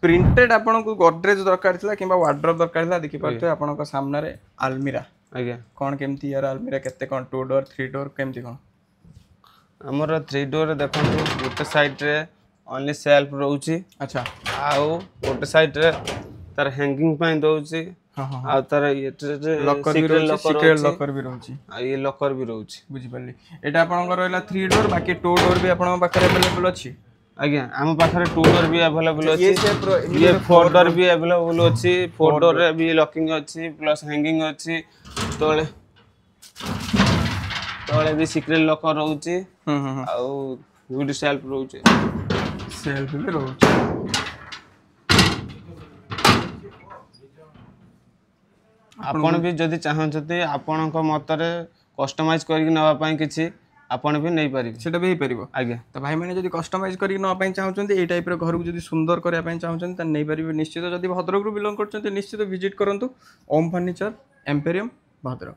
Printed आपन को गोदरेज दरकार थिला किबा वार्डरोब दरकार थिला देखि परते आपन को सामने रे अलमीरा आज्ञा कोन केमती यार अलमीरा केते कोन 2 डोर 3 डोर केमती कोन हमर 3 डोर देखंतु गोटे साइड रे ओनली सेल्फ रहउची अच्छा आउ गोटे साइड रे तार हैंगिंग पई दउची हां हां आ तार ये लॉकर भी रहउची सीक्रेट लॉकर भी रहउची आ ये लॉकर भी रहउची बुझी पल्ली एटा आपन को रहला 3 डोर बाकी 2 डोर भी आपन पाखरे अवेलेबल अछि आज्ञा हम पाखरे 2 डोर भी अवेलेबल अछि ये 4 डोर भी अवेलेबल अछि 4 डोर रे भी लॉकिंग अछि प्लस हैंगिंग अछि तोले तोले भी सीक्रेट लॉकर रहउची आ गुड सेल्फ रहउची सेल्फ भी रहउची आपण भी जदि चाहते आपण मतरे कस्टमाइज करके नवा पाई किछि आपण भी नहीं पारिबे सेटा भी परिबो आज्ञा तो भाई मैंने जदि कस्टमाइज करके नवा पाई चाहउचंती ए टाइप रे घर को जदि सुंदर करया पाई चाहउचंती त नहीं पारिबे निश्चित जदि भद्रक रु बिलोंग करचंती निश्चित विजिट करंतु ओम फर्नीचर एम्पेरियम भद्रक।